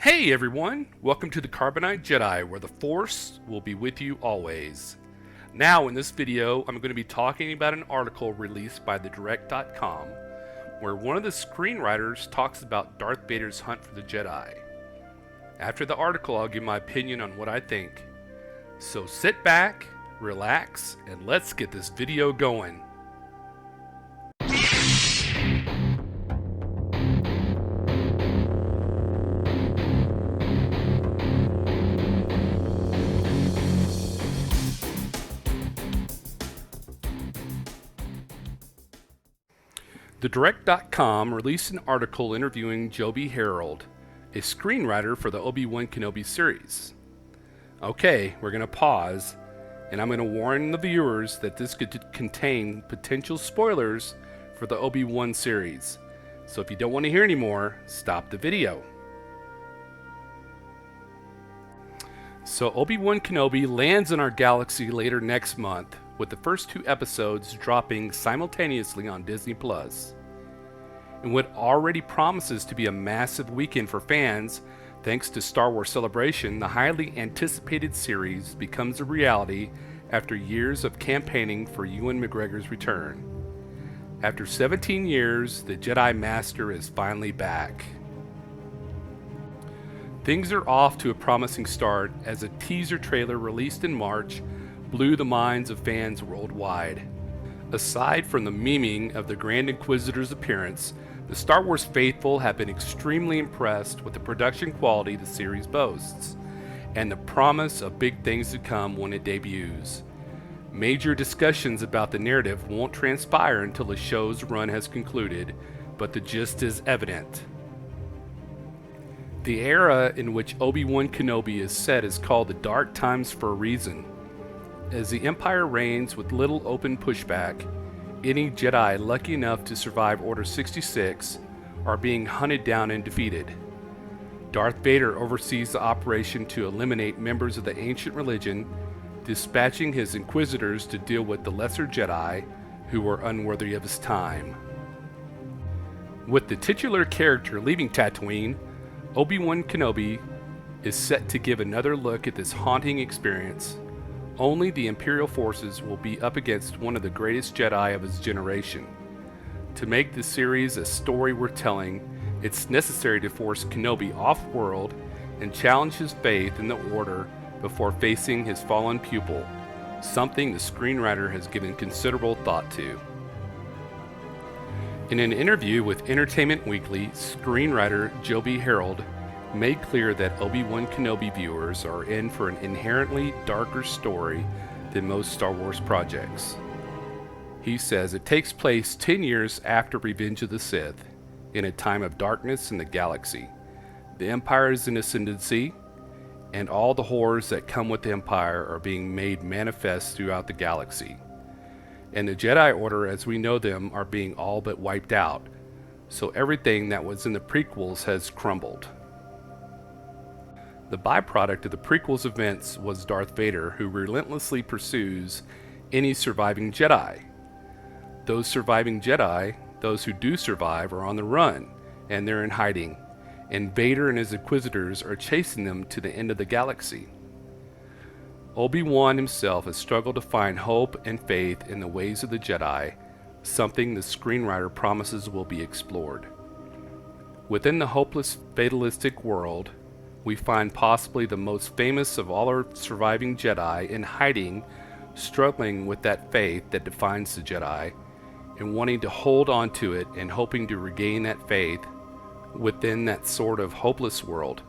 Hey everyone, welcome to the Carbonite Jedi, where the Force will be with you always. Now in this video, I'm going to be talking about an article released by thedirect.com, where one of the screenwriters talks about Darth Vader's hunt for the Jedi. After the article, I'll give my opinion on what I think. So sit back, relax, and let's get this video going. TheDirect.com released an article interviewing Joby Harold, a screenwriter for the Obi Wan Kenobi series. Okay, we're going to pause, and I'm going to warn the viewers that this could contain potential spoilers for the Obi Wan series. So if you don't want to hear any more, stop the video. So Obi Wan Kenobi lands in our galaxy later next month, with the first two episodes dropping simultaneously on Disney+. In what already promises to be a massive weekend for fans, thanks to Star Wars Celebration, the highly anticipated series becomes a reality after years of campaigning for Ewan McGregor's return. After 17 years, the Jedi Master is finally back. Things are off to a promising start as a teaser trailer released in March blew the minds of fans worldwide. Aside from the memeing of the Grand Inquisitor's appearance, the Star Wars faithful have been extremely impressed with the production quality the series boasts, and the promise of big things to come when it debuts. Major discussions about the narrative won't transpire until the show's run has concluded, but the gist is evident. The era in which Obi Wan Kenobi is set is called the Dark Times for a reason. As the Empire reigns with little open pushback, any Jedi lucky enough to survive Order 66 are being hunted down and defeated. Darth Vader oversees the operation to eliminate members of the ancient religion, dispatching his Inquisitors to deal with the lesser Jedi who were unworthy of his time. With the titular character leaving Tatooine, Obi Wan Kenobi is set to give another look at this haunting experience. Only the Imperial forces will be up against one of the greatest Jedi of his generation. To make this series a story worth telling, it's necessary to force Kenobi off-world and challenge his faith in the Order before facing his fallen pupil, something the screenwriter has given considerable thought to. In an interview with Entertainment Weekly, screenwriter Joby Harold made clear that Obi Wan Kenobi viewers are in for an inherently darker story than most Star Wars projects. He says it takes place 10 years after Revenge of the Sith, in a time of darkness in the galaxy. The Empire is in ascendancy, and all the horrors that come with the Empire are being made manifest throughout the galaxy. And the Jedi Order as we know them are being all but wiped out, so everything that was in the prequels has crumbled. The byproduct of the prequels' events was Darth Vader, who relentlessly pursues any surviving Jedi. Those surviving Jedi, those who do survive, are on the run, and they're in hiding, and Vader and his Inquisitors are chasing them to the end of the galaxy. Obi-Wan himself has struggled to find hope and faith in the ways of the Jedi, something the screenwriter promises will be explored. Within the hopeless, fatalistic world, we find possibly the most famous of all our surviving Jedi in hiding, struggling with that faith that defines the Jedi, and wanting to hold on to it and hoping to regain that faith within that sort of hopeless world.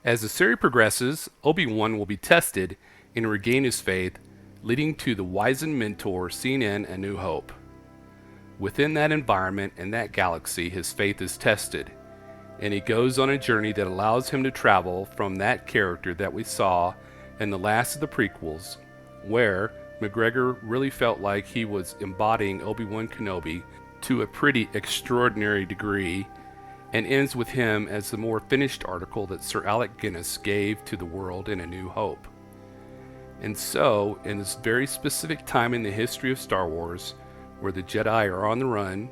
As the series progresses, Obi-Wan will be tested and regain his faith, leading to the wizened mentor seen in A New Hope. Within that environment and that galaxy, his faith is tested, and he goes on a journey that allows him to travel from that character that we saw in the last of the prequels, where McGregor really felt like he was embodying Obi-Wan Kenobi to a pretty extraordinary degree, and ends with him as the more finished article that Sir Alec Guinness gave to the world in A New Hope. And so, in this very specific time in the history of Star Wars, where the Jedi are on the run,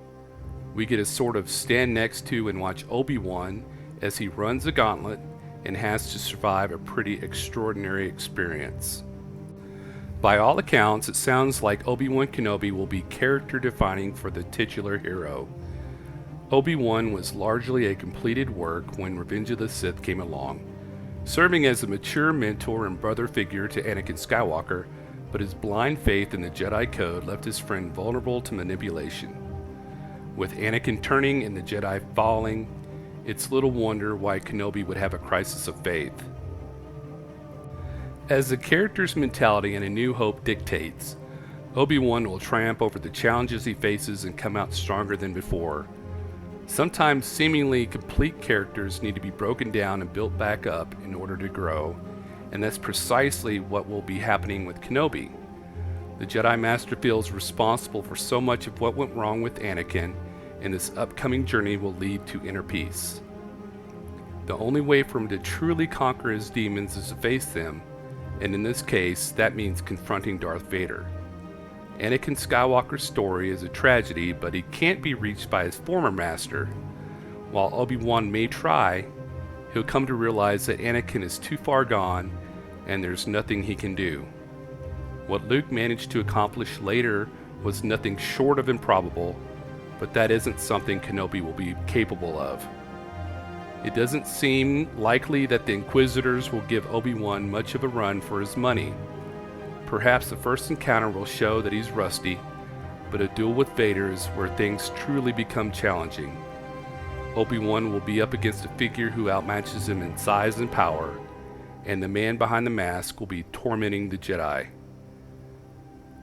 we get to sort of stand next to and watch Obi-Wan as he runs the gauntlet and has to survive a pretty extraordinary experience. By all accounts, it sounds like Obi Wan Kenobi will be character defining for the titular hero. Obi-Wan was largely a completed work when Revenge of the Sith came along, serving as a mature mentor and brother figure to Anakin Skywalker, but his blind faith in the Jedi Code left his friend vulnerable to manipulation. With Anakin turning and the Jedi falling, it's little wonder why Kenobi would have a crisis of faith. As the character's mentality in A New Hope dictates, Obi-Wan will triumph over the challenges he faces and come out stronger than before. Sometimes seemingly complete characters need to be broken down and built back up in order to grow, and that's precisely what will be happening with Kenobi. The Jedi Master feels responsible for so much of what went wrong with Anakin, and this upcoming journey will lead to inner peace. The only way for him to truly conquer his demons is to face them, and in this case, that means confronting Darth Vader. Anakin Skywalker's story is a tragedy, but he can't be reached by his former master. While Obi-Wan may try, he'll come to realize that Anakin is too far gone and there's nothing he can do. What Luke managed to accomplish later was nothing short of improbable, but that isn't something Kenobi will be capable of. It doesn't seem likely that the Inquisitors will give Obi-Wan much of a run for his money. Perhaps the first encounter will show that he's rusty, but a duel with Vader is where things truly become challenging. Obi-Wan will be up against a figure who outmatches him in size and power, and the man behind the mask will be tormenting the Jedi.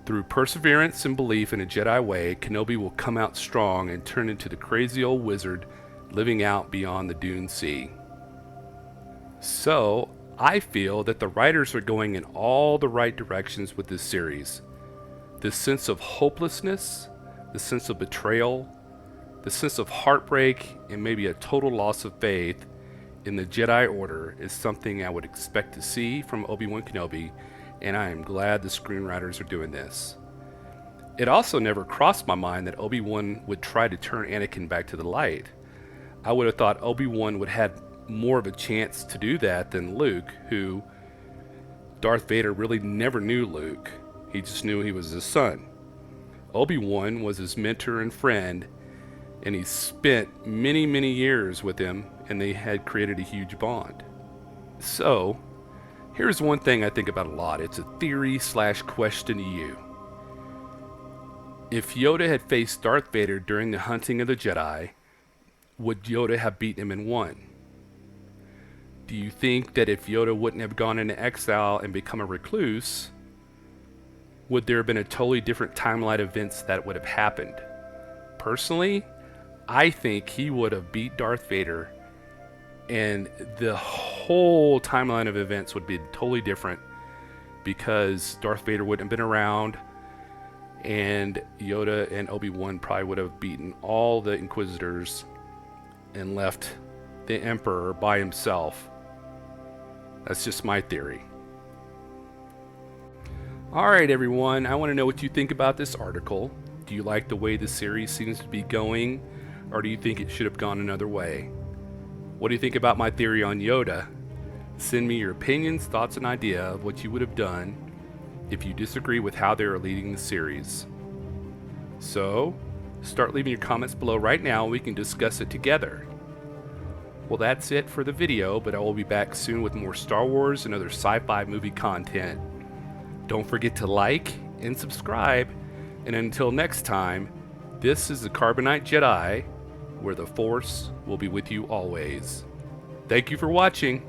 Through perseverance and belief in a Jedi way, Kenobi will come out strong and turn into the crazy old wizard living out beyond the Dune Sea. So, I feel that the writers are going in all the right directions with this series. This sense of hopelessness, the sense of betrayal, the sense of heartbreak, and maybe a total loss of faith in the Jedi Order is something I would expect to see from Obi Wan Kenobi, and I am glad the screenwriters are doing this. It also never crossed my mind that Obi-Wan would try to turn Anakin back to the light. I would have thought Obi-Wan would have more of a chance to do that than Luke, who Darth Vader really never knew Luke. He just knew he was his son. Obi-Wan was his mentor and friend, and he spent many, many years with him, and they had created a huge bond. So, here's one thing I think about a lot. It's a theory/question to you. If Yoda had faced Darth Vader during the hunting of the Jedi, would Yoda have beaten him and won? Do you think that if Yoda wouldn't have gone into exile and become a recluse, would there have been a totally different timeline of events that would have happened? Personally, I think he would have beat Darth Vader, and the whole timeline of events would be totally different because Darth Vader wouldn't have been around, and Yoda and Obi-Wan probably would have beaten all the Inquisitors and left the Emperor by himself. That's just my theory. Alright everyone, I want to know what you think about this article. Do you like the way the series seems to be going, or do you think it should have gone another way? What do you think about my theory on Yoda? Send me your opinions, thoughts, and idea of what you would have done if you disagree with how they are leading the series. So, start leaving your comments below right now and we can discuss it together. Well, that's it for the video, but I will be back soon with more Star Wars and other sci-fi movie content. Don't forget to like and subscribe, and until next time, this is the Carbonite Jedi, where the Force will be with you always. Thank you for watching.